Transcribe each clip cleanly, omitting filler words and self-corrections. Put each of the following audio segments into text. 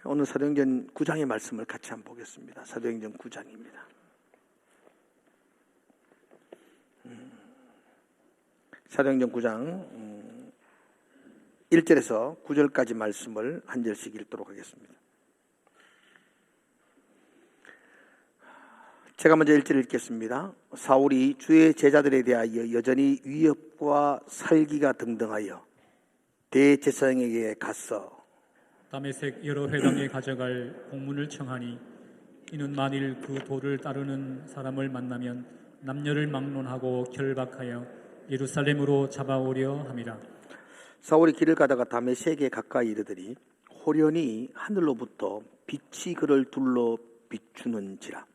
오늘 사도행전 9장의 말씀을 같이 한번 보겠습니다. 사도행전 9장입니다. 사도행전 9장 1절에서 9절까지 말씀을 한 절씩 읽도록 하겠습니다. 제가 먼저 1절 읽겠습니다. 사울이 주의 제자들에 대하여 여전히 위협과 살기가 등등하여 대제사장에게 갔어 다메섹 여러 회당에 가져갈 공문을 청하니 이는 만일 그 도를 따르는 사람을 만나면 남녀를 막론하고 결박하여 예루살렘으로 잡아오려 함이라. 사울이 길을 가다가 다메섹에 가까이 이르더니 호련히 하늘로부터 빛이 그를 둘러 비추는지라.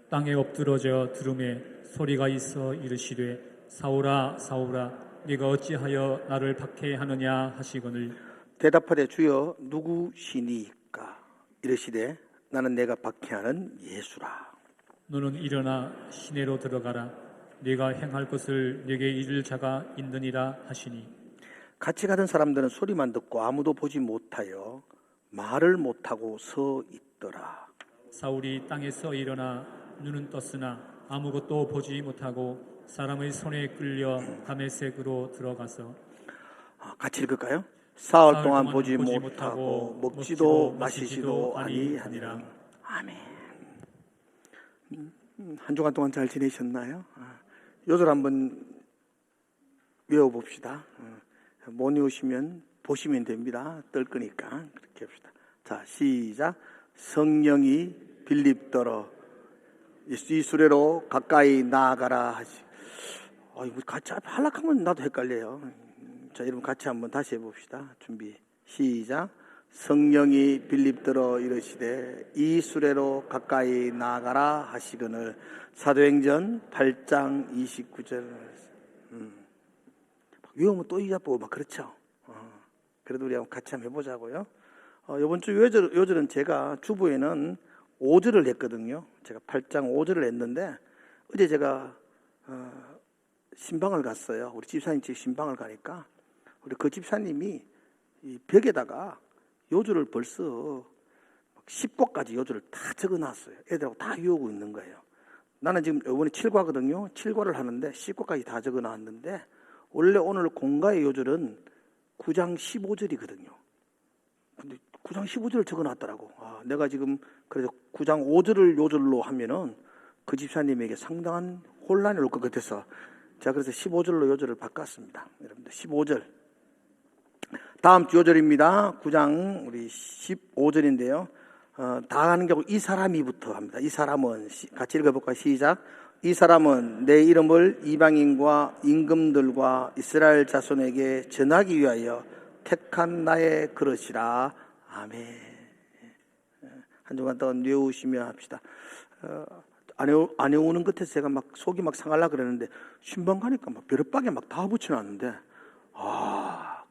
땅에 엎드러져 들음에 소리가 있어 이르시되 사울아 사울아 네가 어찌하여 나를 박해하느냐 하시거늘 대답하되 주여 누구시니까? 이르시되 나는 내가 박해하는 예수라. 너는 일어나 시내로 들어가라 네가 행할 것을 네게 이를 자가 있느니라 하시니 같이 가던 사람들은 소리만 듣고 아무도 보지 못하여 말을 못하고 서 있더라. 사울이 땅에서 일어나 눈은 떴으나 아무것도 보지 못하고 사람의 손에 끌려 다메섹으로 들어가서 같이 읽을까요? 사흘 동안 동안 보지 보지 못하고 못하고 먹지도 마시지도 아니하니라. 아니하니라. 아멘. 한 주간 동안 잘 지내셨나요? 요절 한번 외워봅시다. 못 외우시면 보시면 됩니다. 뜰 거니까 그렇게 합시다. 자, 시작. 성령이 빌립더러 이 수레로 가까이 나아가라 하시. 이거 같이 하락하면 나도 헷갈려요. 자, 여러분 같이 한번 다시 해봅시다. 준비 시작. 성령이 빌립더러 이르시되 이 수레로 가까이 나아가라 하시거늘. 사도행전 8장 29절. 외우면 또 잊어보고 막 그렇죠. 그래도 우리 같이 한번 해보자고요. 이번 주 요절은 제가 주보에는 5절을 했거든요. 제가 8장 5절을 했는데 어제 제가 신방을 갔어요. 우리 집사님 집 신방을 가니까 우리 그 집사님이 이 벽에다가 요절을 벌써 10과까지 요절을 다 적어놨어요. 애들하고 다 외우고 있는 거예요. 나는 지금 이번에 7과거든요. 7과를 하는데 10과까지 다 적어놨는데 원래 오늘 공과의 요절은 9장 15절이거든요. 근데 9장 15절을 적어놨더라고. 내가 지금 그래서 9장 5절을 요절로 하면은 그 집사님에게 상당한 혼란이 올 것 같아서 제가 그래서 15절로 요절을 바꿨습니다. 여러분들 15절. 다음 주 요절입니다. 9장 우리 15절인데요. 다 하는 게 아니고 이 사람이부터 합니다. 이 사람은 같이 읽어볼까요? 시작. 이 사람은 내 이름을 이방인과 임금들과 이스라엘 자손에게 전하기 위하여 택한 나의 그릇이라. 아멘. 한 주간 동안 외우시며 합시다. 안 외우는 끝에서 제가 막 속이 막 상하려고 그랬는데 신방 가니까 막 벼락박에 막 다 붙여놨는데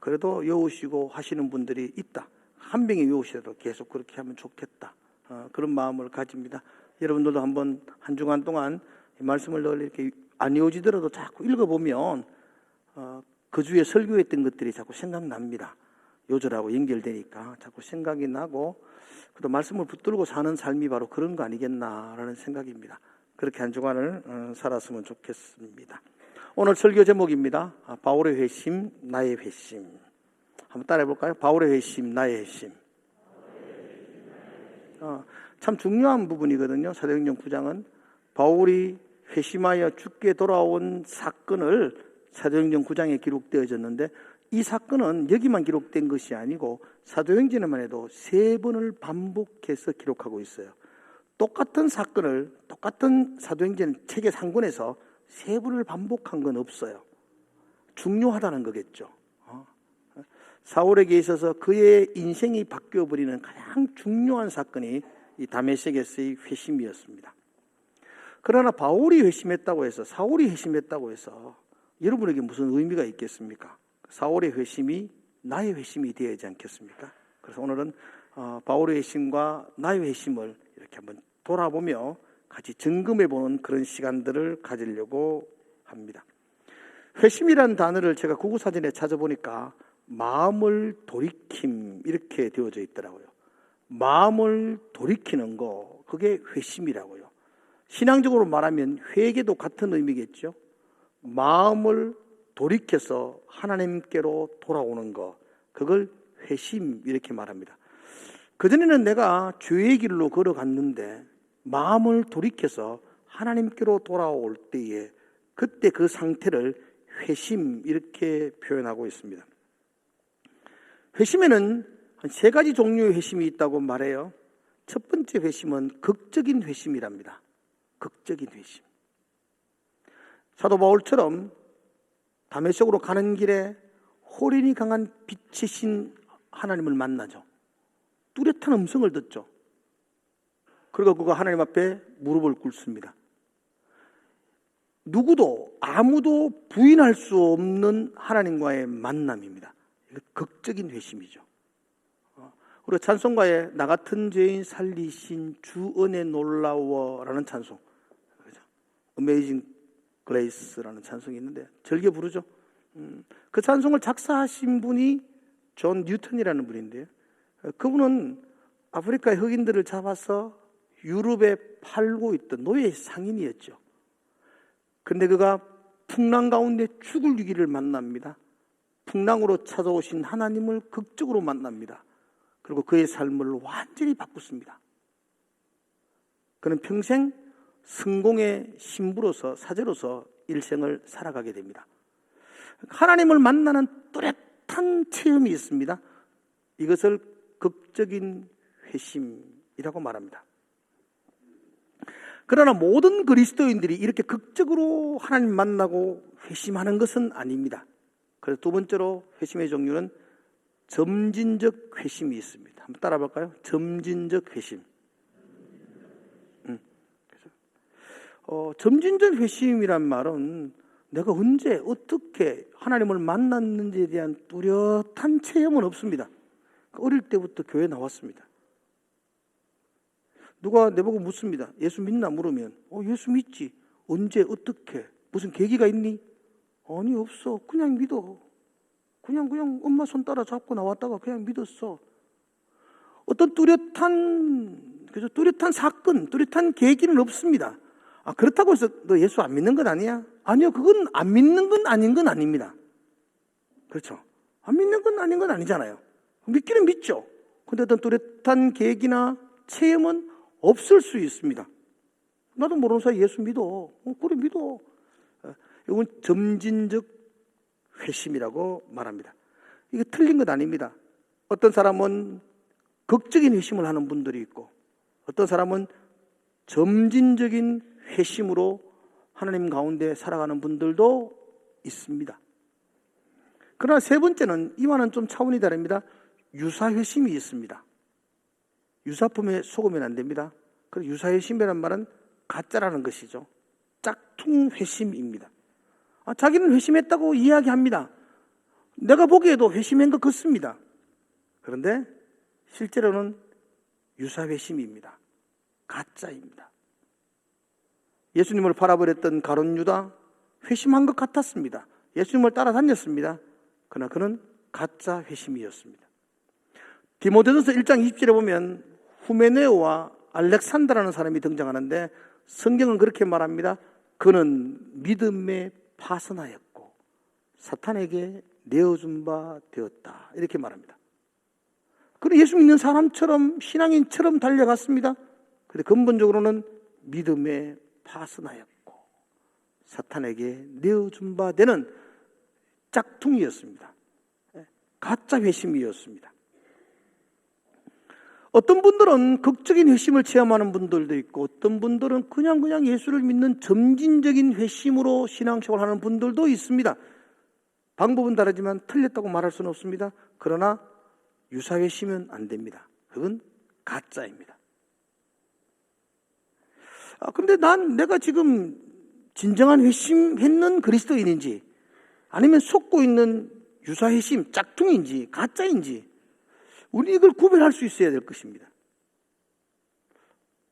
그래도 외우시고 하시는 분들이 있다. 한 명이 외우시더라도 계속 그렇게 하면 좋겠다. 그런 마음을 가집니다. 여러분들도 한번 한 주간 동안 이 말씀을 늘 이렇게 안 외워지더라도 자꾸 읽어보면 그 주에 설교했던 것들이 자꾸 생각납니다. 요절하고 연결되니까 자꾸 생각이 나고 또 말씀을 붙들고 사는 삶이 바로 그런 거 아니겠나라는 생각입니다. 그렇게 한 주간을 살았으면 좋겠습니다. 오늘 설교 제목입니다. 바울의 회심, 나의 회심. 한번 따라해 볼까요? 바울의 회심, 나의 회심. 참 중요한 부분이거든요. 사도행전 9장은 바울이 회심하여 죽게 돌아온 사건을 사도행전 9장에 기록되어졌는데 이 사건은 여기만 기록된 것이 아니고 사도행전에만 해도 3번을 반복해서 기록하고 있어요. 똑같은 사건을 똑같은 사도행전 책의 한 권에서 3번을 반복한 건 없어요. 중요하다는 거겠죠. 사울에게 있어서 그의 인생이 바뀌어버리는 가장 중요한 사건이 이 다메섹에서의 회심이었습니다. 그러나 바울이 회심했다고 해서 사울이 회심했다고 해서 여러분에게 무슨 의미가 있겠습니까? 사울의 회심이 나의 회심이 되어야지 않겠습니까? 그래서 오늘은 바울의 회심과 나의 회심을 이렇게 한번 돌아보며 같이 점검해보는 그런 시간들을 가지려고 합니다. 회심이라는 단어를 제가 구구사전에 찾아보니까 마음을 돌이킴 이렇게 되어져 있더라고요. 마음을 돌이키는 거, 그게 회심이라고요. 신앙적으로 말하면 회개도 같은 의미겠죠. 마음을 돌이켜서 하나님께로 돌아오는 거, 그걸 회심 이렇게 말합니다. 그전에는 내가 죄의 길로 걸어갔는데 마음을 돌이켜서 하나님께로 돌아올 때에 그때 그 상태를 회심 이렇게 표현하고 있습니다. 회심에는 한 3가지 종류의 회심이 있다고 말해요. 첫 번째 회심은 극적인 회심이랍니다. 극적인 회심. 사도 바울처럼 다메섹으로 가는 길에 호련히 강한 빛이신 하나님을 만나죠. 뚜렷한 음성을 듣죠. 그리고 그가 하나님 앞에 무릎을 꿇습니다. 누구도 아무도 부인할 수 없는 하나님과의 만남입니다. 극적인 회심이죠. 그리고 찬송가에 나 같은 죄인 살리신 주 은혜 놀라워라는 찬송, Amazing Grace라는 찬송이 있는데 즐겨 부르죠. 그 찬송을 작사하신 분이 존 뉴턴이라는 분인데요. 그분은 아프리카의 흑인들을 잡아서 유럽에 팔고 있던 노예 상인이었죠. 그런데 그가 풍랑 가운데 죽을 위기를 만납니다. 풍랑으로 찾아오신 하나님을 극적으로 만납니다. 그리고 그의 삶을 완전히 바꾸습니다. 그는 평생 성공의 신부로서, 사제로서 일생을 살아가게 됩니다. 하나님을 만나는 뚜렷한 체험이 있습니다. 이것을 극적인 회심이라고 말합니다. 그러나 모든 그리스도인들이 이렇게 극적으로 하나님 만나고 회심하는 것은 아닙니다. 그래서 두 번째로 회심의 종류는 점진적 회심이 있습니다. 한번 따라 볼까요? 점진적 회심. 점진적 회심이란 말은 내가 언제 어떻게 하나님을 만났는지에 대한 뚜렷한 체험은 없습니다. 어릴 때부터 교회 나왔습니다. 누가 내보고 묻습니다. 예수 믿나 물으면 예수 믿지. 언제 어떻게 무슨 계기가 있니? 아니 없어. 그냥 믿어. 그냥 엄마 손 따라 잡고 나왔다가 그냥 믿었어. 어떤 뚜렷한 사건, 뚜렷한 계기는 없습니다. 그렇다고 해서 너 예수 안 믿는 건 아니야? 아니요, 그건 안 믿는 건 아닌 건 아닙니다. 그렇죠? 안 믿는 건 아닌 건 아니잖아요. 믿기는 믿죠. 근데 어떤 뚜렷한 계기나 체험은 없을 수 있습니다. 나도 모르는 사이 예수 믿어. 그래 믿어. 이건 점진적 회심이라고 말합니다. 이게 틀린 것 아닙니다. 어떤 사람은 극적인 회심을 하는 분들이 있고 어떤 사람은 점진적인 회심으로 하나님 가운데 살아가는 분들도 있습니다. 그러나 세 번째는 이와는 좀 차원이 다릅니다. 유사회심이 있습니다. 유사품에 속으면 안 됩니다. 그래서 유사회심이라는 말은 가짜라는 것이죠. 짝퉁회심입니다. 자기는 회심했다고 이야기합니다. 내가 보기에도 회심한 것 같습니다. 그런데 실제로는 유사회심입니다. 가짜입니다. 예수님을 팔아버렸던 가룟 유다, 회심한 것 같았습니다. 예수님을 따라다녔습니다. 그러나 그는 가짜 회심이었습니다. 디모데전서 1장 20절에 보면 후메네오와 알렉산더라는 사람이 등장하는데 성경은 그렇게 말합니다. 그는 믿음에 파선하였고 사탄에게 내어준 바 되었다. 이렇게 말합니다. 그는 예수 믿는 사람처럼 신앙인처럼 달려갔습니다. 그런데 근본적으로는 믿음에 파선하였고 사탄에게 내어준 바 되는 짝퉁이었습니다. 가짜 회심이었습니다. 어떤 분들은 극적인 회심을 체험하는 분들도 있고 어떤 분들은 그냥 예수를 믿는 점진적인 회심으로 신앙생활을 하는 분들도 있습니다. 방법은 다르지만 틀렸다고 말할 수는 없습니다. 그러나 유사회심은 안 됩니다. 그건 가짜입니다. 그런데 내가 지금 진정한 회심했는 그리스도인인지 아니면 속고 있는 유사회심, 짝퉁인지 가짜인지 우리 이걸 구별할 수 있어야 될 것입니다.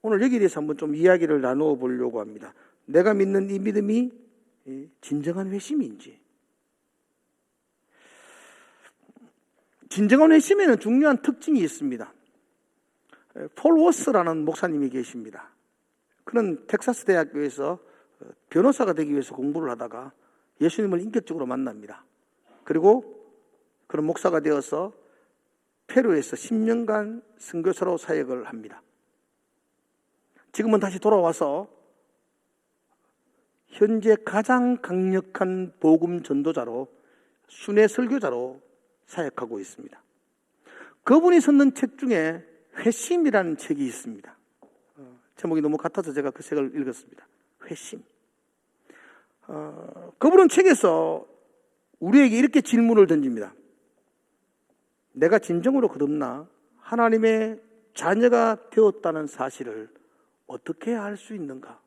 오늘 여기에 대해서 한번 좀 이야기를 나누어 보려고 합니다. 내가 믿는 이 믿음이 진정한 회심인지. 진정한 회심에는 중요한 특징이 있습니다. 폴 워스라는 목사님이 계십니다. 그는 텍사스 대학교에서 변호사가 되기 위해서 공부를 하다가 예수님을 인격적으로 만납니다. 그리고 그런 목사가 되어서 페루에서 10년간 선교사로 사역을 합니다. 지금은 다시 돌아와서 현재 가장 강력한 복음 전도자로, 순회 설교자로 사역하고 있습니다. 그분이 썼는 책 중에 회심이라는 책이 있습니다. 제목이 너무 같아서 제가 그 책을 읽었습니다. 회심. 그분은 책에서 우리에게 이렇게 질문을 던집니다. 내가 진정으로 거듭나 하나님의 자녀가 되었다는 사실을 어떻게 알 수 있는가?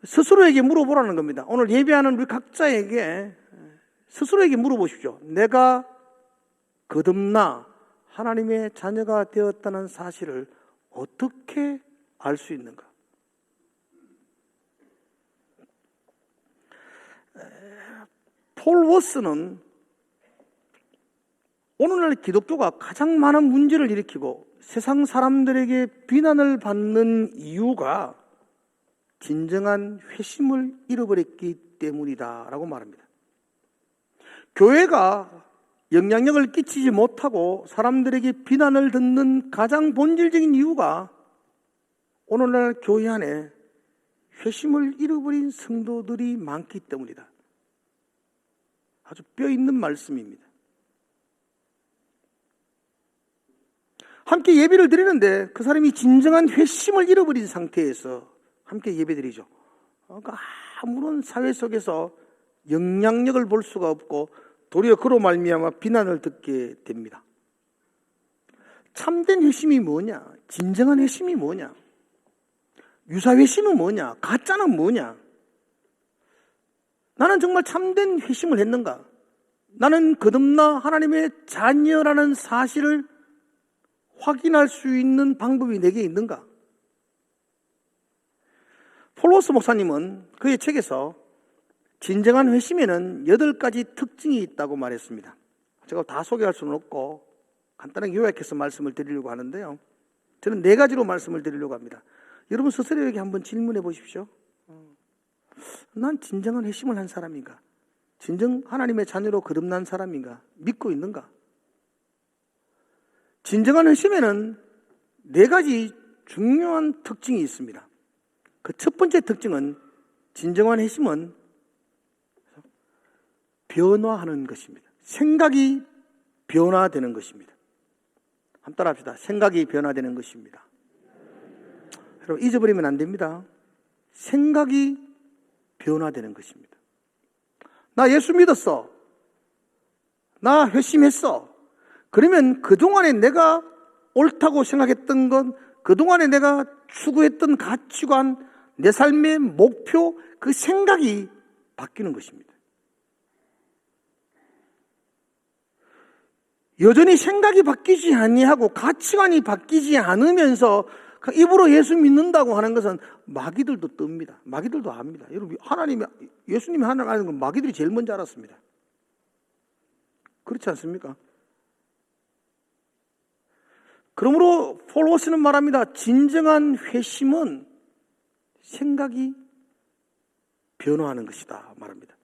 스스로에게 물어보라는 겁니다. 오늘 예배하는 우리 각자에게 스스로에게 물어보십시오. 내가 거듭나 하나님의 자녀가 되었다는 사실을 어떻게 알 수 있는가? 폴 워스는 오늘날 기독교가 가장 많은 문제를 일으키고 세상 사람들에게 비난을 받는 이유가 진정한 회심을 잃어버렸기 때문이다라고 말합니다. 교회가 영향력을 끼치지 못하고 사람들에게 비난을 듣는 가장 본질적인 이유가 오늘날 교회 안에 회심을 잃어버린 성도들이 많기 때문이다. 아주 뼈있는 말씀입니다. 함께 예배를 드리는데 그 사람이 진정한 회심을 잃어버린 상태에서 함께 예배드리죠. 그러니까 아무런 사회 속에서 영향력을 볼 수가 없고 도리어 그로 말미암아 비난을 듣게 됩니다. 참된 회심이 뭐냐? 진정한 회심이 뭐냐? 유사 회심은 뭐냐? 가짜는 뭐냐? 나는 정말 참된 회심을 했는가? 나는 거듭나 하나님의 자녀라는 사실을 확인할 수 있는 방법이 내게 있는가? 폴 워스 목사님은 그의 책에서 진정한 회심에는 8가지 특징이 있다고 말했습니다. 제가 다 소개할 수는 없고 간단하게 요약해서 말씀을 드리려고 하는데요. 저는 4가지로 말씀을 드리려고 합니다. 여러분 스스로에게 한번 질문해 보십시오. 난 진정한 회심을 한 사람인가? 진정 하나님의 자녀로 거듭난 사람인가? 믿고 있는가? 진정한 회심에는 4가지 중요한 특징이 있습니다. 그 첫 번째 특징은 진정한 회심은 변화하는 것입니다. 생각이 변화되는 것입니다. 한번 따라합시다. 생각이 변화되는 것입니다. 여러분 잊어버리면 안 됩니다. 생각이 변화되는 것입니다. 나 예수 믿었어. 나 회심했어. 그러면 그동안에 내가 옳다고 생각했던 건, 그동안에 내가 추구했던 가치관, 내 삶의 목표, 그 생각이 바뀌는 것입니다. 여전히 생각이 바뀌지 아니하고 가치관이 바뀌지 않으면서 입으로 예수 믿는다고 하는 것은 마귀들도 뜹니다. 마귀들도 압니다. 여러분 예수님이 하나님 아는 건 마귀들이 제일 먼저 알았습니다. 그렇지 않습니까? 그러므로 폴 워스는 말합니다. 진정한 회심은 생각이 변화하는 것이다 말합니다.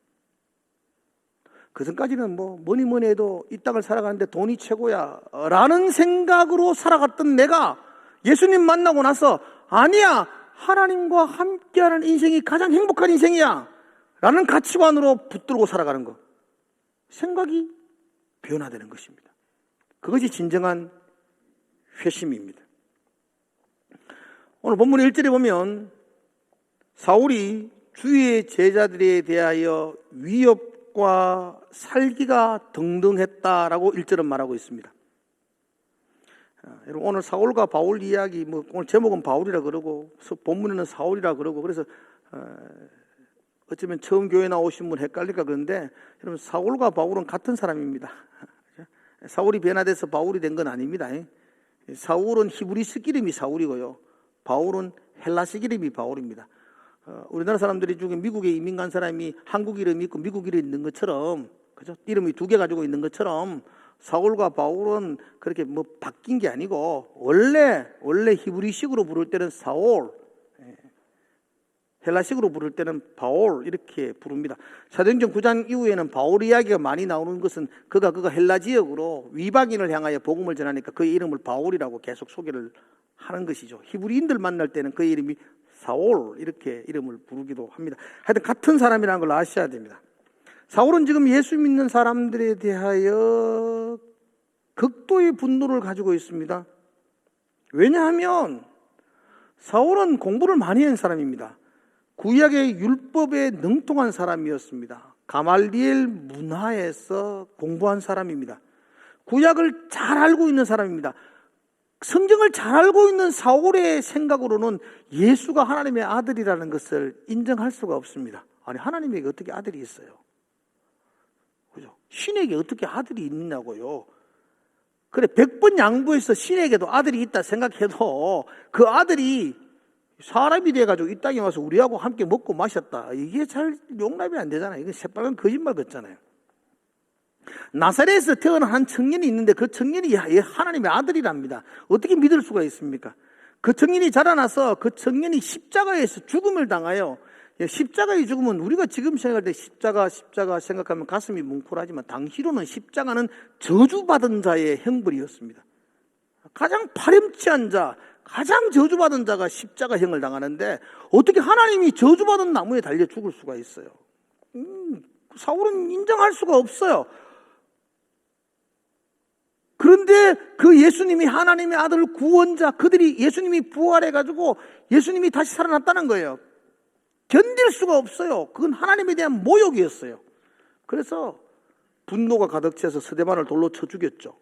그전까지는 뭐니 해도 이 땅을 살아가는데 돈이 최고야 라는 생각으로 살아갔던 내가 예수님 만나고 나서 아니야, 하나님과 함께하는 인생이 가장 행복한 인생이야 라는 가치관으로 붙들고 살아가는 것, 생각이 변화되는 것입니다. 그것이 진정한 회심입니다. 오늘 본문 1절에 보면 사울이 주의 제자들에 대하여 위협과 살기가 등등했다라고 1절은 말하고 있습니다. 여러분 오늘 사울과 바울 이야기, 오늘 제목은 바울이라 그러고 본문에는 사울이라 그러고, 그래서 어쩌면 처음 교회 나오신 분 헷갈릴까 그런데 여러분 사울과 바울은 같은 사람입니다. 사울이 변화돼서 바울이 된 건 아닙니다. 사울은 히브리식 이름이 사울이고요, 바울은 헬라식 이름이 바울입니다. 우리나라 사람들이 중에 미국에 이민 간 사람이 한국 이름이 있고 미국 이름이 있는 것처럼, 그죠? 이름이 2개 가지고 있는 것처럼 사울과 바울은 그렇게 뭐 바뀐 게 아니고 원래 히브리식으로 부를 때는 사울, 헬라식으로 부를 때는 바울 이렇게 부릅니다. 사도행전 9장 이후에는 바울 이야기가 많이 나오는 것은 그가 헬라 지역으로 위박인을 향하여 복음을 전하니까 그의 이름을 바울이라고 계속 소개를 하는 것이죠. 히브리인들 만날 때는 그의 이름이 사울 이렇게 이름을 부르기도 합니다. 하여튼 같은 사람이라는 걸 아셔야 됩니다. 사울은 지금 예수 믿는 사람들에 대하여 극도의 분노를 가지고 있습니다. 왜냐하면 사울은 공부를 많이 한 사람입니다. 구약의 율법에 능통한 사람이었습니다. 가말리엘 문화에서 공부한 사람입니다. 구약을 잘 알고 있는 사람입니다. 성경을 잘 알고 있는 사울의 생각으로는 예수가 하나님의 아들이라는 것을 인정할 수가 없습니다. 아니, 하나님에게 어떻게 아들이 있어요? 그죠? 신에게 어떻게 아들이 있냐고요? 그래, 100번 양보해서 신에게도 아들이 있다 생각해도 그 아들이 사람이 돼가지고 이 땅에 와서 우리하고 함께 먹고 마셨다. 이게 잘 용납이 안 되잖아요. 이건 새빨간 거짓말 같잖아요. 나사렛에서 태어난 한 청년이 있는데 그 청년이 하나님의 아들이랍니다. 어떻게 믿을 수가 있습니까? 그 청년이 자라나서 그 청년이 십자가에서 죽음을 당하여, 십자가의 죽음은 우리가 지금 생각할 때 십자가 생각하면 가슴이 뭉클하지만 당시로는 십자가는 저주받은 자의 형벌이었습니다. 가장 파렴치한 자, 가장 저주받은 자가 십자가형을 당하는데 어떻게 하나님이 저주받은 나무에 달려 죽을 수가 있어요? 사울은 인정할 수가 없어요. 그런데 그 예수님이 하나님의 아들 구원자, 그들이 예수님이 부활해가지고 예수님이 다시 살아났다는 거예요. 견딜 수가 없어요. 그건 하나님에 대한 모욕이었어요. 그래서 분노가 가득 차서 스데반을 돌로 쳐 죽였죠.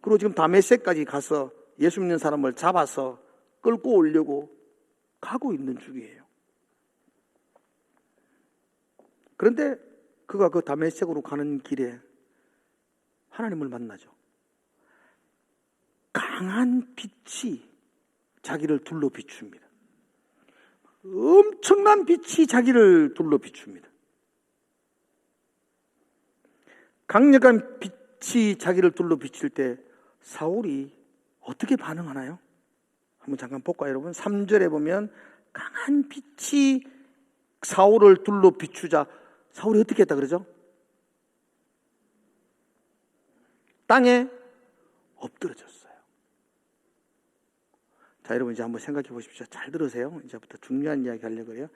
그리고 지금 다메섹까지 가서 예수 믿는 사람을 잡아서 끌고 오려고 가고 있는 중이에요. 그런데 그가 그 다메섹으로 가는 길에 하나님을 만나죠. 강한 빛이 자기를 둘러 비춥니다. 엄청난 빛이 자기를 둘러 비춥니다. 강력한 빛이 자기를 둘러 비칠 때 사울이 어떻게 반응하나요? 한번 잠깐 볼까요, 여러분? 3절에 보면 강한 빛이 사울을 둘러 비추자 사울이 어떻게 했다 그러죠? 땅에 엎드러졌어요. 자, 여러분 이제 한번 생각해 보십시오. 잘 들으세요. 이제부터 중요한 이야기 하려고 해요.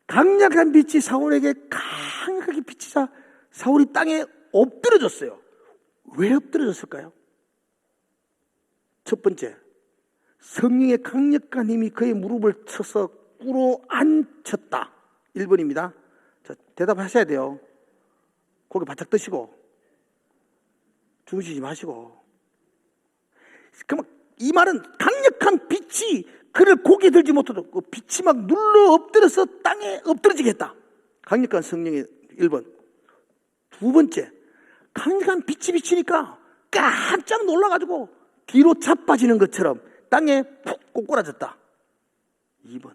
강력한 빛이 사울에게 강하게 비치자 사울이 땅에 엎드러졌어요. 왜 엎드러졌을까요? 첫 번째, 성령의 강력한 힘이 그의 무릎을 쳐서 꿇어 앉혔다. 1번입니다. 자, 대답하셔야 돼요. 고개 바짝 드시고 주무시지 마시고. 그럼 이 말은 강력한 빛이 그를 고개 들지 못하도록 그 빛이 막 눌러 엎드려서 땅에 엎드러지게 했다. 강력한 성령의 1번. 두 번째, 강력한 빛이 비치니까 깜짝 놀라가지고 뒤로 자빠지는 것처럼 땅에 푹 꼬꾸라졌다. 2번.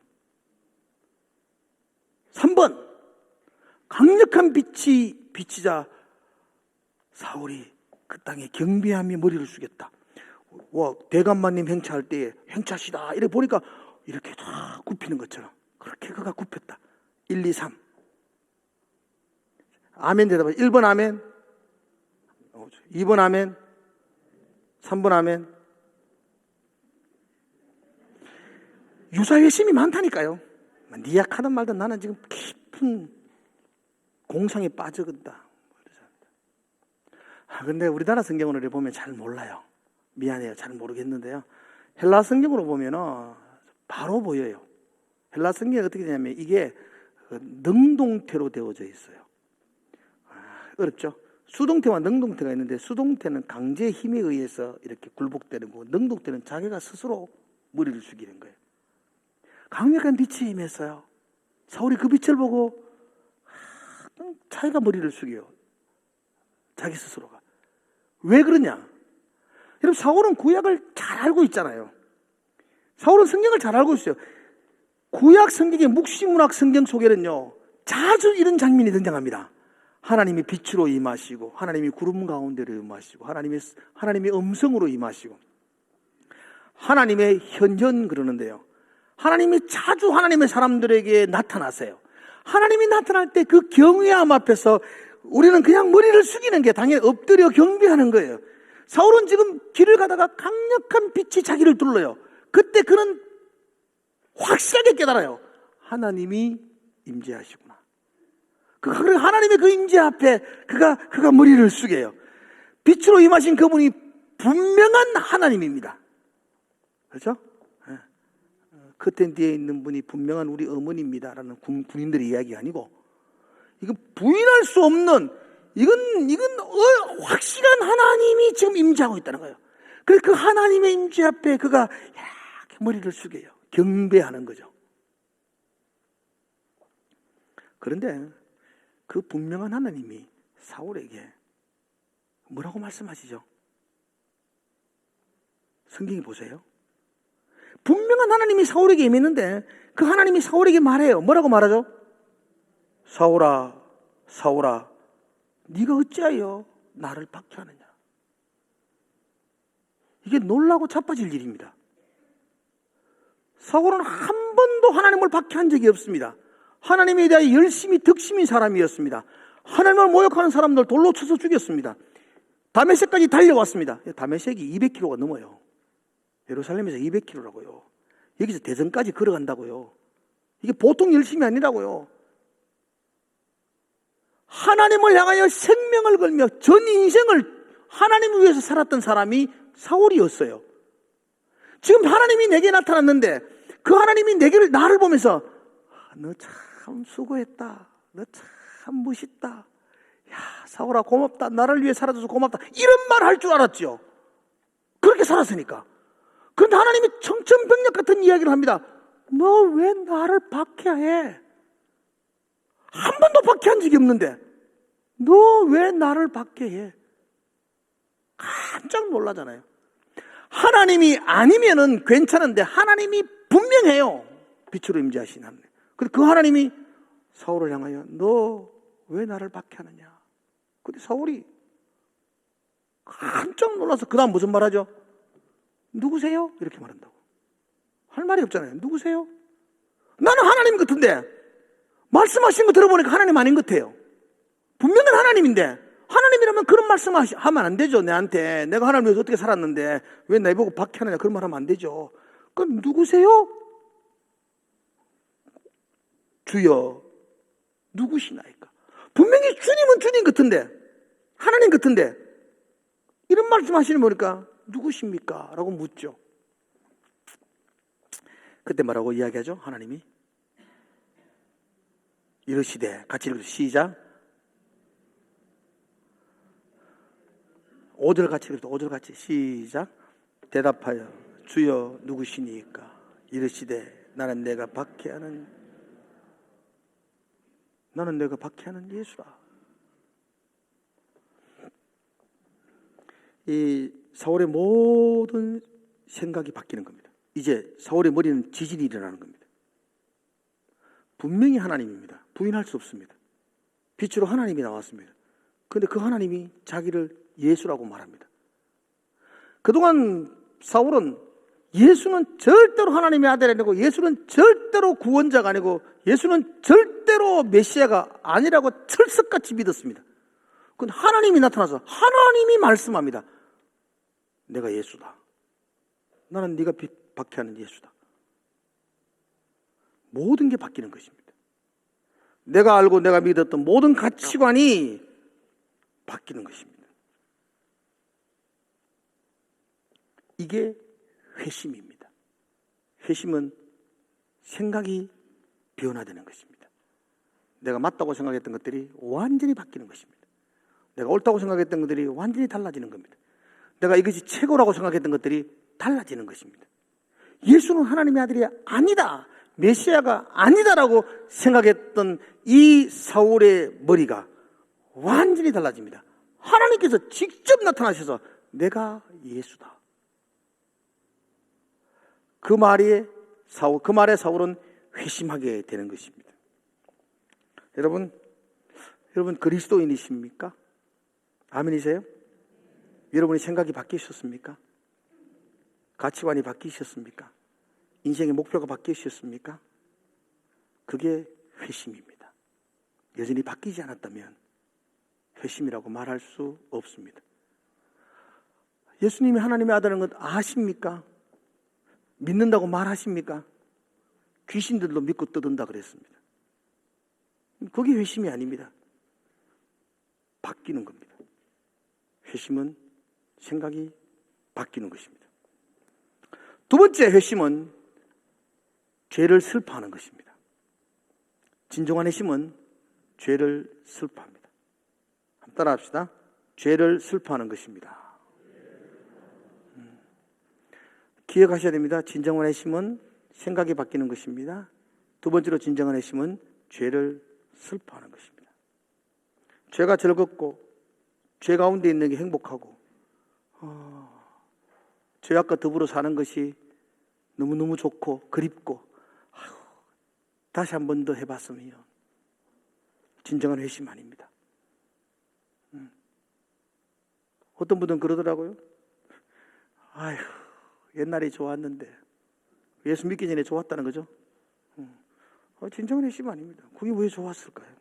3번. 강력한 빛이 비치자 사울이 그 땅에 경배함이 머리를 숙였다. 와, 대감마님 행차할 때 행차시다 이래 보니까 이렇게 다 굽히는 것처럼 그렇게 그가 굽혔다. 1, 2, 3. 아멘 대답해. 1번 아멘, 2번 아멘, 3번 아멘. 유사회심이 많다니까요. 네 약하든 말든 나는 지금 깊은 공상에 빠져간다. 그런데 우리나라 성경으로 보면 잘 몰라요. 미안해요. 잘 모르겠는데요. 헬라 성경으로 보면은 바로 보여요. 헬라 성경이 어떻게 되냐면 이게 능동태로 되어져 있어요. 어렵죠? 수동태와 능동태가 있는데 수동태는 강제의 힘에 의해서 이렇게 굴복되는 거고 능동태는 자기가 스스로 머리를 숙이는 거예요. 강력한 빛이 임했어요. 사울이 그 빛을 보고 자기가 머리를 숙여요. 자기 스스로가. 왜 그러냐? 여러분, 사울은 구약을 잘 알고 있잖아요. 사울은 성경을 잘 알고 있어요. 구약 성경의 묵시문학 성경 속에는요 자주 이런 장면이 등장합니다. 하나님이 빛으로 임하시고 하나님이 구름 가운데로 임하시고 하나님의 음성으로 임하시고 하나님의 현현 그러는데요. 하나님이 자주 하나님의 사람들에게 나타나세요. 하나님이 나타날 때 그 경외함 앞에서 우리는 그냥 머리를 숙이는 게 당연히 엎드려 경배하는 거예요. 사울은 지금 길을 가다가 강력한 빛이 자기를 둘러요. 그때 그는 확실하게 깨달아요. 하나님이 임재하시구나. 하나님의 그 임재 앞에 그가 머리를 숙여요. 빛으로 임하신 그분이 분명한 하나님입니다. 그렇죠? 커튼 뒤에 있는 분이 분명한 우리 어머니입니다라는 군인들의 이야기 아니고, 이건 부인할 수 없는, 이건 확실한 하나님이 지금 임재하고 있다는 거예요. 그래서 그 하나님의 임재 앞에 그가 이렇게 머리를 숙여요. 경배하는 거죠. 그런데 그 분명한 하나님이 사울에게 뭐라고 말씀하시죠? 성경에 보세요. 분명한 하나님이 사울에게 임했는데 그 하나님이 사울에게 말해요. 뭐라고 말하죠? 사울아, 사울아, 네가 어찌하여 나를 박해하느냐. 이게 놀라고 자빠질 일입니다. 사울은 한 번도 하나님을 박해한 적이 없습니다. 하나님에 대해 열심히 덕심인 사람이었습니다. 하나님을 모욕하는 사람들 돌로 쳐서 죽였습니다. 다메섹까지 달려왔습니다. 다메섹이 200km가 넘어요. 예루살렘에서 200km라고요. 여기서 대전까지 걸어간다고요. 이게 보통 열심이 아니라고요. 하나님을 향하여 생명을 걸며 전 인생을 하나님을 위해서 살았던 사람이 사울이었어요. 지금 하나님이 내게 나타났는데 그 하나님이 나를 보면서 너 참 수고했다. 너 참 멋있다. 야, 사울아 고맙다. 나를 위해 살아줘서 고맙다. 이런 말 할 줄 알았죠. 그렇게 살았으니까. 그런데 하나님이 청천벽력 같은 이야기를 합니다. 너 왜 나를 박해해? 한 번도 박해한 적이 없는데 너 왜 나를 박해해? 깜짝 놀라잖아요. 하나님이 아니면은 괜찮은데 하나님이 분명해요. 빛으로 임재하신 하나님. 근데 그 하나님이 사울을 향하여 너 왜 나를 박해하느냐? 근데 사울이 깜짝 놀라서 그 다음 무슨 말하죠? 누구세요? 이렇게 말한다고. 할 말이 없잖아요. 누구세요? 나는 하나님 같은데 말씀하신 거 들어보니까 하나님 아닌 것 같아요. 분명한 하나님인데 하나님이라면 그런 말씀하면 안 되죠. 내한테 내가 하나님 위해서 어떻게 살았는데 왜 내 보고 박해하느냐 그런 말 하면 안 되죠. 그럼 누구세요? 주여 누구시나이까? 분명히 주님은 주님 같은데 하나님 같은데 이런 말씀하시는 거니까 누구십니까? 라고 묻죠. 그때 뭐라고 이야기하죠? 하나님이 이러시되 같이 읽어요. 시작. 5절 같이 읽어요. 5절 같이 시작. 대답하여 주여 누구시니까? 이러시되 나는 내가 박해하는 예수라. 이 사울의 모든 생각이 바뀌는 겁니다. 이제 사울의 머리는 지진이 일어나는 겁니다. 분명히 하나님입니다. 부인할 수 없습니다. 빛으로 하나님이 나왔습니다. 그런데 그 하나님이 자기를 예수라고 말합니다. 그동안 사울은 예수는 절대로 하나님의 아들이 아니고 예수는 절대로 구원자가 아니고 예수는 절대로 메시아가 아니라고 철석같이 믿었습니다. 그런데 하나님이 나타나서 하나님이 말씀합니다. 내가 예수다. 나는 네가 박해하는 예수다. 모든 게 바뀌는 것입니다. 내가 알고 내가 믿었던 모든 가치관이 바뀌는 것입니다. 이게 회심입니다. 회심은 생각이 변화되는 것입니다. 내가 맞다고 생각했던 것들이 완전히 바뀌는 것입니다. 내가 옳다고 생각했던 것들이 완전히 달라지는 겁니다. 내가 이것이 최고라고 생각했던 것들이 달라지는 것입니다. 예수는 하나님의 아들이 아니다. 메시아가 아니다라고 생각했던 이 사울의 머리가 완전히 달라집니다. 하나님께서 직접 나타나셔서 내가 예수다. 그 말에 사울은 회심하게 되는 것입니다. 여러분, 여러분 그리스도인이십니까? 아멘이세요? 여러분의 생각이 바뀌셨습니까? 가치관이 바뀌셨습니까? 인생의 목표가 바뀌셨습니까? 그게 회심입니다. 여전히 바뀌지 않았다면 회심이라고 말할 수 없습니다. 예수님이 하나님의 아들인 것 아십니까? 믿는다고 말하십니까? 귀신들도 믿고 떠든다 그랬습니다. 그게 회심이 아닙니다. 바뀌는 겁니다. 회심은 생각이 바뀌는 것입니다. 두 번째 회심은 죄를 슬퍼하는 것입니다. 진정한 회심은 죄를 슬퍼합니다. 한번 따라합시다. 죄를 슬퍼하는 것입니다. 기억하셔야 됩니다. 진정한 회심은 생각이 바뀌는 것입니다. 두 번째로 진정한 회심은 죄를 슬퍼하는 것입니다. 죄가 즐겁고 죄 가운데 있는 게 행복하고 죄악과 더불어 사는 것이 너무너무 좋고 그립고 다시 한 번 더 해봤으면 진정한 회심 아닙니다. 어떤 분들은 그러더라고요. 아휴, 옛날에 좋았는데 예수 믿기 전에 좋았다는 거죠. 진정한 회심 아닙니다. 그게 왜 좋았을까요?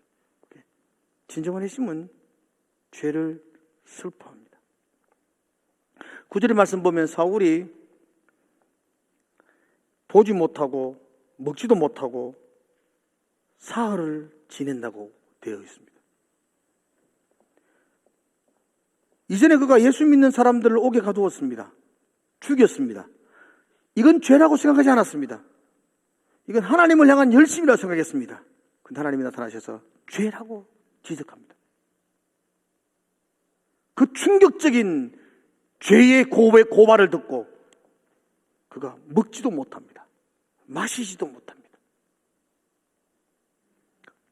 진정한 회심은 죄를 슬퍼합니다. 9절의 말씀 보면 사울이 보지 못하고 먹지도 못하고 사흘을 지낸다고 되어 있습니다. 이전에 그가 예수 믿는 사람들을 옥에 가두었습니다. 죽였습니다. 이건 죄라고 생각하지 않았습니다. 이건 하나님을 향한 열심이라고 생각했습니다. 근데 하나님이 나타나셔서 죄라고 지적합니다. 그 충격적인 죄의 고발을 듣고 그가 먹지도 못합니다. 마시지도 못합니다.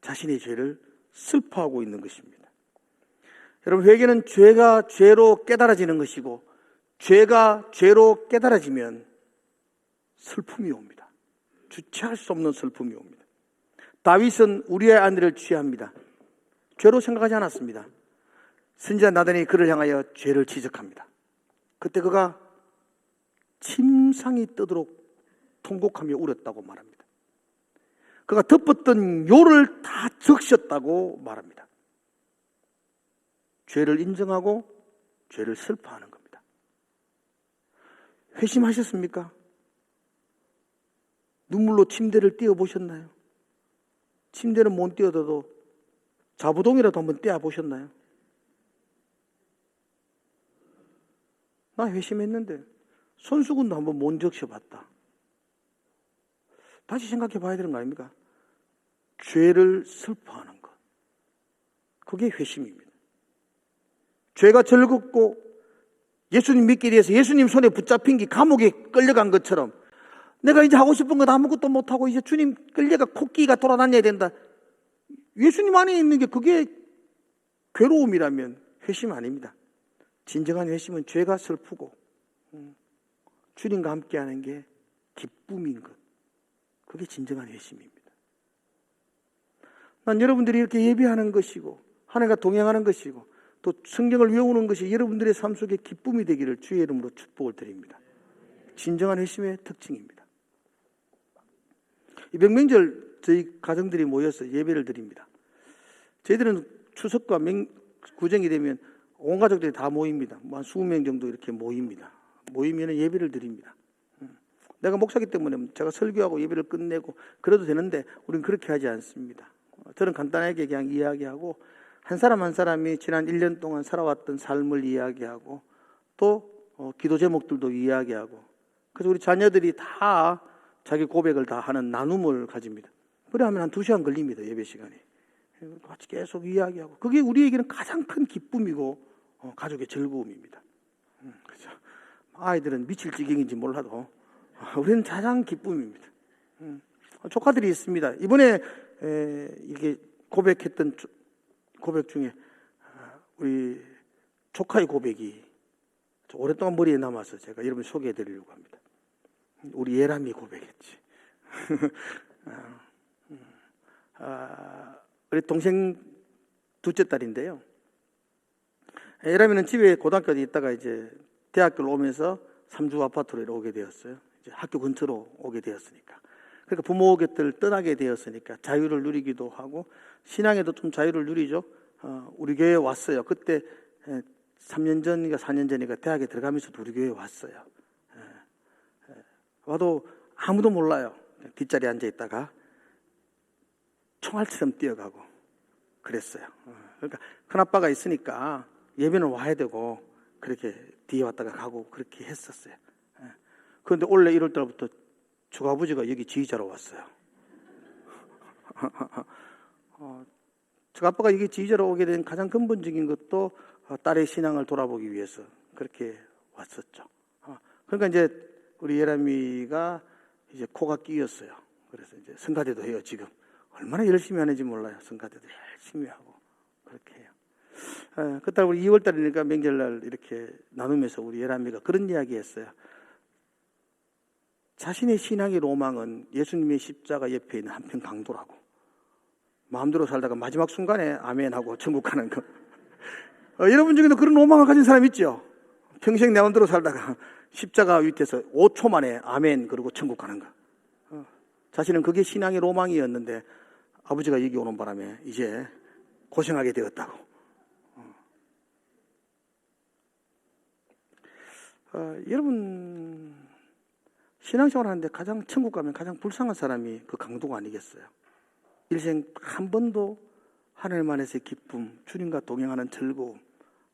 자신의 죄를 슬퍼하고 있는 것입니다. 여러분, 회개는 죄가 죄로 깨달아지는 것이고 죄가 죄로 깨달아지면 슬픔이 옵니다. 주체할 수 없는 슬픔이 옵니다. 다윗은 우리의 아내를 취합니다. 죄로 생각하지 않았습니다. 선지자 나단이 그를 향하여 죄를 지적합니다. 그때 그가 침상이 뜨도록 통곡하며 울었다고 말합니다. 그가 덮었던 요를 다 적셨다고 말합니다. 죄를 인정하고 죄를 슬퍼하는 겁니다. 회심하셨습니까? 눈물로 침대를 띄워보셨나요? 침대는 못 띄워도 자부동이라도 한번 떼어보셨나요? 나 회심했는데 손수건도 한번 못 적셔봤다. 다시 생각해 봐야 되는 거 아닙니까? 죄를 슬퍼하는 것. 그게 회심입니다. 죄가 즐겁고 예수님 믿기 위해서 예수님 손에 붙잡힌 게 감옥에 끌려간 것처럼 내가 이제 하고 싶은 건 아무것도 못하고 이제 주님 끌려가 코끼리가 돌아다녀야 된다. 예수님 안에 있는 게 그게 괴로움이라면 회심 아닙니다. 진정한 회심은 죄가 슬프고 주님과 함께하는 게 기쁨인 것. 그게 진정한 회심입니다. 난 여러분들이 이렇게 예배하는 것이고 하나님과 동행하는 것이고 또 성경을 외우는 것이 여러분들의 삶 속에 기쁨이 되기를 주의 이름으로 축복을 드립니다. 진정한 회심의 특징입니다. 이 명명절 저희 가정들이 모여서 예배를 드립니다. 저희들은 추석과 구정이 되면 온 가족들이 다 모입니다. 한 20명 정도 이렇게 모입니다. 모이면 예배를 드립니다. 내가 목사기 때문에 제가 설교하고 예배를 끝내고 그래도 되는데 우리는 그렇게 하지 않습니다. 저는 간단하게 그냥 이야기하고 한 사람 한 사람이 지난 1년 동안 살아왔던 삶을 이야기하고 또 기도 제목들도 이야기하고 그래서 우리 자녀들이 다 자기 고백을 다 하는 나눔을 가집니다. 그래 하면 한 2시간 걸립니다. 예배 시간이. 같이 계속 이야기하고 그게 우리에게는 가장 큰 기쁨이고 가족의 즐거움입니다. 그렇죠. 아이들은 미칠 지경인지 몰라도 우리는 가장 기쁨입니다. 조카들이 있습니다. 이번에 이게 고백했던 고백 중에 우리 조카의 고백이 오랫동안 머리에 남아서 제가 여러분 소개해 드리려고 합니다. 우리 예람이 고백했지. 우리 동생 둘째 딸인데요. 예람이는 집에 고등학교에 있다가 이제 대학교를 오면서 삼주 아파트로 오게 되었어요. 이제 학교 근처로 오게 되었으니까. 그러니까 부모 곁을 떠나게 되었으니까 자유를 누리기도 하고 신앙에도 좀 자유를 누리죠. 우리 교회에 왔어요. 그때 3년 전인가 4년 전인가 대학에 들어가면서도 우리 교회에 왔어요. 와도 아무도 몰라요. 뒷자리에 앉아 있다가 총알처럼 뛰어가고 그랬어요. 그러니까 큰아빠가 있으니까 예배는 와야 되고 그렇게 뒤에 왔다가 가고 그렇게 했었어요. 그런데 올해 1월 달부터 주아버지가 여기 지휘자로 왔어요. 주아빠가 여기 지휘자로 오게 된 가장 근본적인 것도 딸의 신앙을 돌아보기 위해서 그렇게 왔었죠. 그러니까 이제 우리 예람이가 이제 코가 끼었어요. 그래서 이제 성가대도 해요. 지금 얼마나 열심히 하는지 몰라요. 성가대도 열심히 하고 그렇게 해요. 그때 우리 2월 달이니까 명절날 이렇게 나누면서 우리 예람이가 그런 이야기 했어요. 자신의 신앙의 로망은 예수님의 십자가 옆에 있는 한편 강도라고. 마음대로 살다가 마지막 순간에 아멘하고 천국 가는 거. 여러분 중에도 그런 로망을 가진 사람 있죠? 평생 내 마음대로 살다가 십자가 밑에서 5초 만에 아멘 그러고 천국 가는 거. 자신은 그게 신앙의 로망이었는데 아버지가 여기 오는 바람에 이제 고생하게 되었다고. 여러분 신앙생활 하는데 가장 천국 가면 가장 불쌍한 사람이 그 강도가 아니겠어요? 일생 한 번도 하나님 안에서의 기쁨, 주님과 동행하는 즐거움,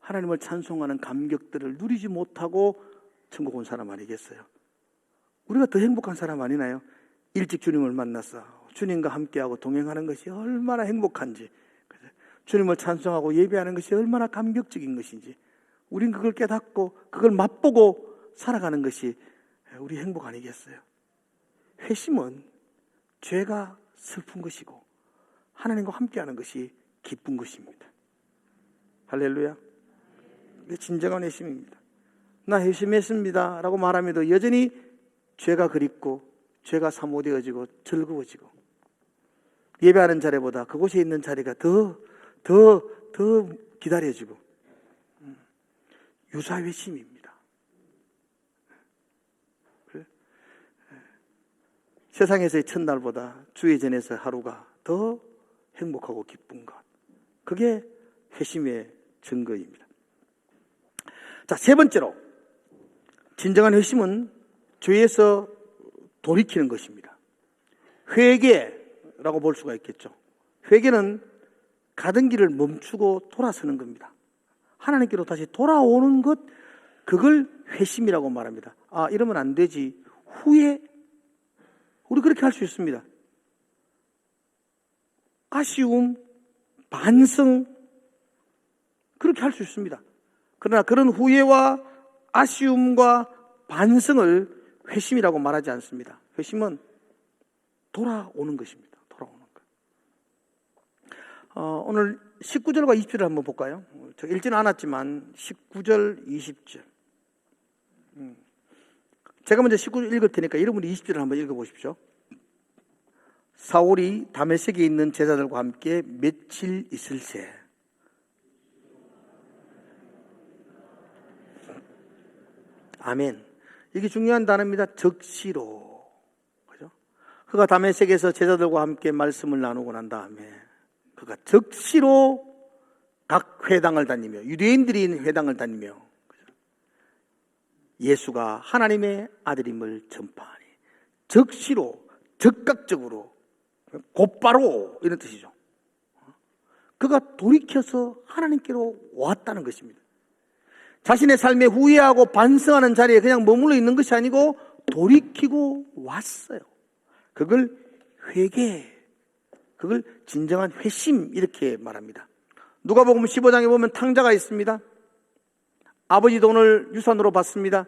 하나님을 찬송하는 감격들을 누리지 못하고 천국 온 사람 아니겠어요? 우리가 더 행복한 사람 아니나요? 일찍 주님을 만나서 주님과 함께하고 동행하는 것이 얼마나 행복한지, 주님을 찬송하고 예배하는 것이 얼마나 감격적인 것인지, 우린 그걸 깨닫고 그걸 맛보고 살아가는 것이 우리 행복 아니겠어요? 회심은 죄가 슬픈 것이고 하나님과 함께하는 것이 기쁜 것입니다. 할렐루야. 이게 진정한 회심입니다. 나 회심했습니다 라고 말하면도 여전히 죄가 그립고 죄가 사모되어지고 즐거워지고 예배하는 자리보다 그곳에 있는 자리가 더 기다려지고 유사회심입니다. 세상에서의 첫날보다 주의 전에서 하루가 더 행복하고 기쁜 것. 그게 회심의 증거입니다. 자, 세 번째로 진정한 회심은 죄에서 돌이키는 것입니다. 회개라고 볼 수가 있겠죠. 회개는 가던 길을 멈추고 돌아서는 겁니다. 하나님께로 다시 돌아오는 것, 그걸 회심이라고 말합니다. 이러면 안 되지. 후회, 우리 그렇게 할 수 있습니다. 아쉬움, 반성, 그렇게 할 수 있습니다. 그러나 그런 후회와 아쉬움과 반성을 회심이라고 말하지 않습니다. 회심은 돌아오는 것입니다. 돌아오는 것. 오늘 19절과 20절을 한번 볼까요? 제가 읽지는 않았지만 19절, 20절. 제가 먼저 19절 읽을 테니까 여러분이 20절을 한번 읽어보십시오. 사울이 다메섹에 있는 제자들과 함께 며칠 있을새 아멘. 이게 중요한 단어입니다. 적시로. 그죠? 그가 다메섹에서 제자들과 함께 말씀을 나누고 난 다음에 그가 적시로 각 회당을 다니며 유대인들이 있는 회당을 다니며 예수가 하나님의 아들임을 전파하니 적시로 적극적으로 곧바로 이런 뜻이죠. 그가 돌이켜서 하나님께로 왔다는 것입니다. 자신의 삶에 후회하고 반성하는 자리에 그냥 머물러 있는 것이 아니고 돌이키고 왔어요. 그걸 회개, 그걸 진정한 회심 이렇게 말합니다. 누가복음 15장에 보면 탕자가 있습니다. 아버지 돈을 유산으로 받습니다.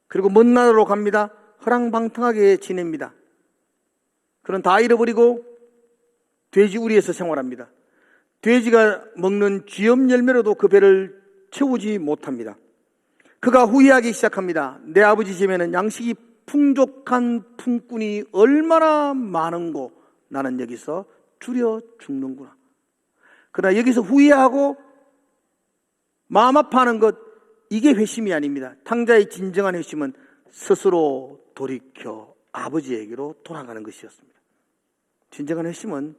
그리고 먼 나라로 갑니다. 허랑방탕하게 지냅니다. 그는 다 잃어버리고 돼지 우리에서 생활합니다. 돼지가 먹는 쥐염 열매로도 그 배를 채우지 못합니다. 그가 후회하기 시작합니다. 내 아버지 집에는 양식이 풍족한 품꾼이 얼마나 많은고 나는 여기서 줄여 죽는구나. 그러나 여기서 후회하고 마음 아파하는 것, 이게 회심이 아닙니다. 탕자의 진정한 회심은 스스로 돌이켜 아버지에게로 돌아가는 것이었습니다. 진정한 회심은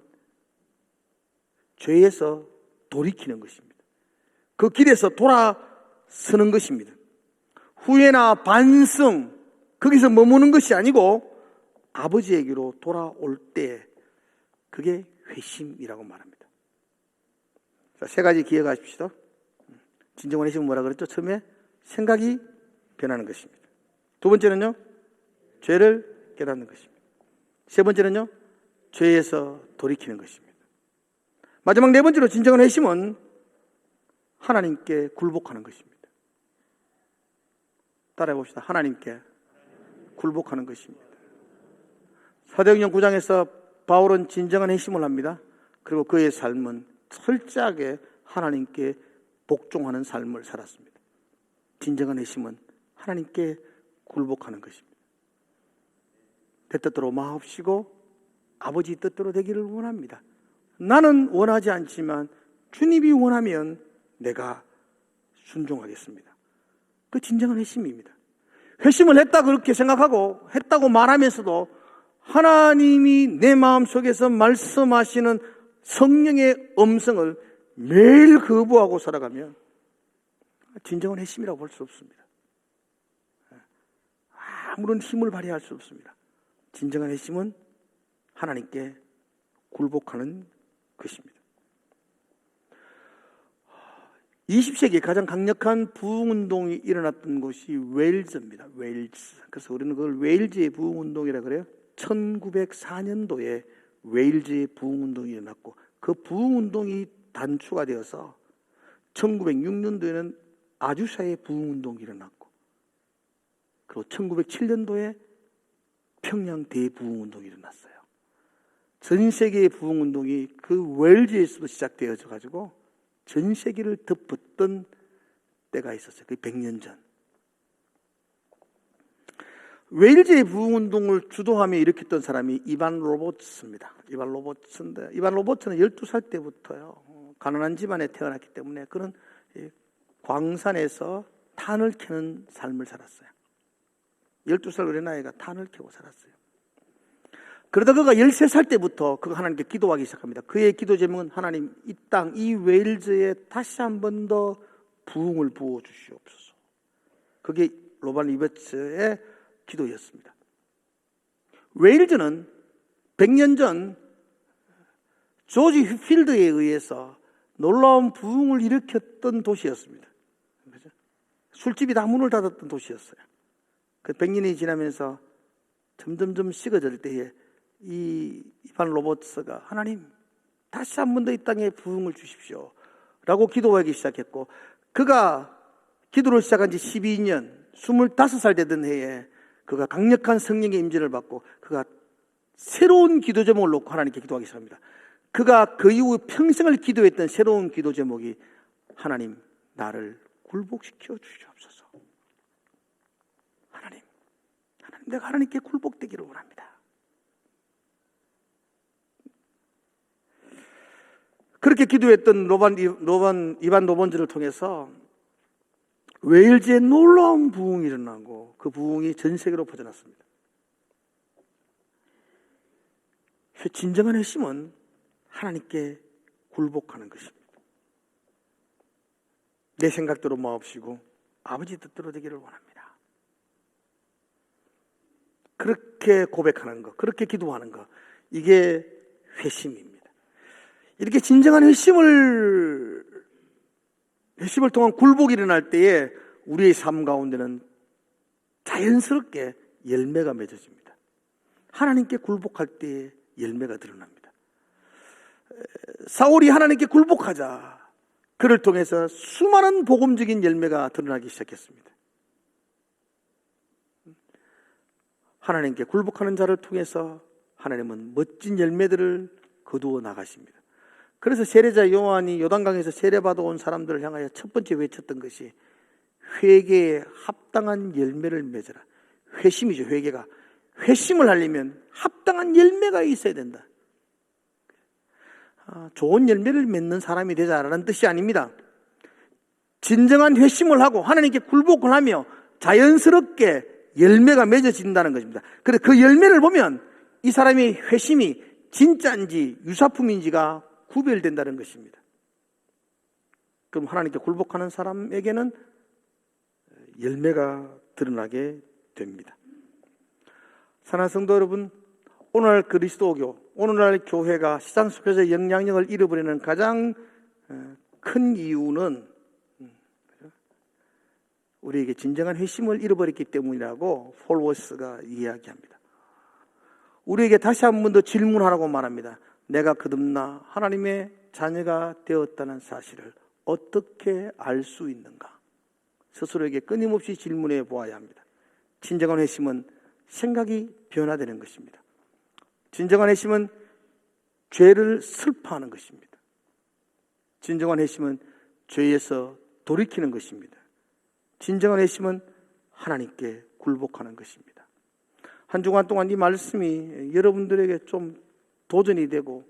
죄에서 돌이키는 것입니다. 그 길에서 돌아서는 것입니다. 후회나 반성, 거기서 머무는 것이 아니고 아버지에게로 돌아올 때 그게 회심이라고 말합니다. 자, 세 가지 기억하십시오. 진정한 회심은 뭐라 그랬죠? 처음에 생각이 변하는 것입니다. 두 번째는요, 죄를 깨닫는 것입니다. 세 번째는요, 죄에서 돌이키는 것입니다. 마지막 네 번째로 진정한 회심은 하나님께 굴복하는 것입니다. 따라해 봅시다. 하나님께 굴복하는 것입니다. 사도행전 9장에서 바울은 진정한 회심을 합니다. 그리고 그의 삶은 철저하게 하나님께 복종하는 삶을 살았습니다. 진정한 회심은 하나님께 굴복하는 것입니다. 내 뜻대로 마옵시고 아버지 뜻대로 되기를 원합니다. 나는 원하지 않지만 주님이 원하면 내가 순종하겠습니다. 그 진정한 회심입니다. 회심을 했다 그렇게 생각하고 했다고 말하면서도 하나님이 내 마음속에서 말씀하시는 성령의 음성을 매일 거부하고 살아가면 진정한 회심이라고 볼 수 없습니다. 아무런 힘을 발휘할 수 없습니다. 진정한 회심은 하나님께 굴복하는 것입니다. 20세기에 가장 강력한 부흥운동이 일어났던 곳이 웨일즈입니다. 웨일즈. 그래서 우리는 그걸 웨일즈의 부흥운동이라고 그래요. 1904년도에 웨일즈의 부흥운동이 일어났고 그 부흥운동이 단추가 되어서 1906년도에는 아주사의 부흥운동이 일어났고 그리고 1907년도에 평양 대부흥운동이 일어났어요. 전 세계의 부흥운동이 그 웨일즈에서도 시작되어져 가지고 전 세계를 덮었던 때가 있었어요. 그게 100년 전. 웨일즈의 부흥운동을 주도하며 일으켰던 사람이 이반 로버츠입니다. 이반 로버츠인데, 이반 로버츠는 12살 때부터요, 가난한 집안에 태어났기 때문에 그런 광산에서 탄을 캐는 삶을 살았어요. 12살 어린아이가 탄을 캐고 살았어요. 그러다 그가 13살 때부터 그가 하나님께 기도하기 시작합니다. 그의 기도 제목은 하나님, 이 땅, 이 웨일즈에 다시 한 번 더 부흥을 부어 주시옵소서. 그게 로반 리버츠의 기도였습니다. 웨일즈는 100년 전 조지 필드에 의해서 놀라운 부흥을 일으켰던 도시였습니다. 그죠? 술집이 다 문을 닫았던 도시였어요. 그 100년이 지나면서 점점점 식어질 때에 이반 로버츠가 하나님, 다시 한 번 더 이 땅에 부흥을 주십시오 라고 기도하기 시작했고, 그가 기도를 시작한 지 12년, 25살 되던 해에 그가 강력한 성령의 임재를 받고 그가 새로운 기도 제목을 놓고 하나님께 기도하기 시작합니다. 그가 그 이후 평생을 기도했던 새로운 기도 제목이 하나님, 나를 굴복시켜 주시옵소서. 하나님, 내가 하나님께 굴복되기를 원합니다. 그렇게 기도했던 이반 로번즈를 통해서 웨일즈에 놀라운 부흥이 일어나고 그 부흥이 전 세계로 퍼져났습니다. 진정한 회심은 하나님께 굴복하는 것입니다. 내 생각대로 마옵시고 아버지 뜻대로 되기를 원합니다. 그렇게 고백하는 것, 그렇게 기도하는 것, 이게 회심입니다. 이렇게 진정한 회심을 통한 굴복이 일어날 때에 우리의 삶 가운데는 자연스럽게 열매가 맺어집니다. 하나님께 굴복할 때에 열매가 드러납니다. 사울이 하나님께 굴복하자, 그를 통해서 수많은 복음적인 열매가 드러나기 시작했습니다. 하나님께 굴복하는 자를 통해서 하나님은 멋진 열매들을 거두어 나가십니다. 그래서 세례자 요한이 요단강에서 세례받아 온 사람들을 향하여 첫 번째 외쳤던 것이 회개에 합당한 열매를 맺어라. 회심이죠. 회개가. 회심을 하려면 합당한 열매가 있어야 된다. 좋은 열매를 맺는 사람이 되자라는 뜻이 아닙니다. 진정한 회심을 하고 하나님께 굴복을 하며 자연스럽게 열매가 맺어진다는 것입니다. 그래서 그 열매를 보면 이 사람의 회심이 진짜인지 유사품인지가 구별된다는 것입니다. 그럼 하나님께 굴복하는 사람에게는 열매가 드러나게 됩니다. 사랑하는 성도 여러분, 오늘날 그리스도교, 오늘날 교회가 시장 속에서 영향력을 잃어버리는 가장 큰 이유는 우리에게 진정한 회심을 잃어버렸기 때문이라고 폴 워스가 이야기합니다. 우리에게 다시 한 번 더 질문하라고 말합니다. 내가 거듭나 하나님의 자녀가 되었다는 사실을 어떻게 알 수 있는가? 스스로에게 끊임없이 질문해 보아야 합니다. 진정한 회심은 생각이 변화되는 것입니다. 진정한 회심은 죄를 슬퍼하는 것입니다. 진정한 회심은 죄에서 돌이키는 것입니다. 진정한 회심은 하나님께 굴복하는 것입니다. 한 주간 동안 이 말씀이 여러분들에게 좀 도전이 되고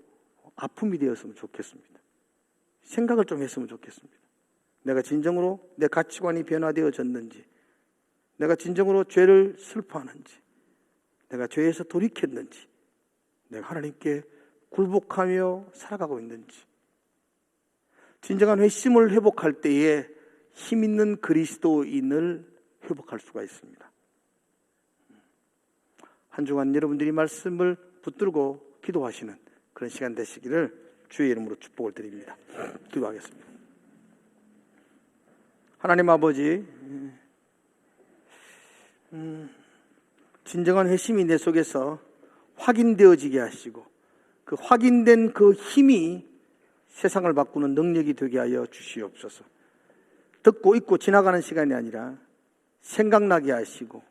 아픔이 되었으면 좋겠습니다. 생각을 좀 했으면 좋겠습니다. 내가 진정으로 내 가치관이 변화되어졌는지, 내가 진정으로 죄를 슬퍼하는지, 내가 죄에서 돌이켰는지, 내가 하나님께 굴복하며 살아가고 있는지. 진정한 회심을 회복할 때에 힘 있는 그리스도인을 회복할 수가 있습니다. 한 주간 여러분들이 말씀을 붙들고 기도하시는 그런 시간 되시기를 주의 이름으로 축복을 드립니다. 기도하겠습니다. 하나님 아버지, 진정한 회심이 내 속에서 확인되어지게 하시고 그 확인된 그 힘이 세상을 바꾸는 능력이 되게 하여 주시옵소서. 듣고 있고 지나가는 시간이 아니라 생각나게 하시고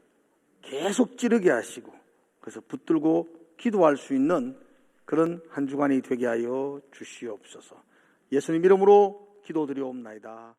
계속 찌르게 하시고 그래서 붙들고 기도할 수 있는 그런 한 주간이 되게 하여 주시옵소서. 예수님 이름으로 기도드리옵나이다.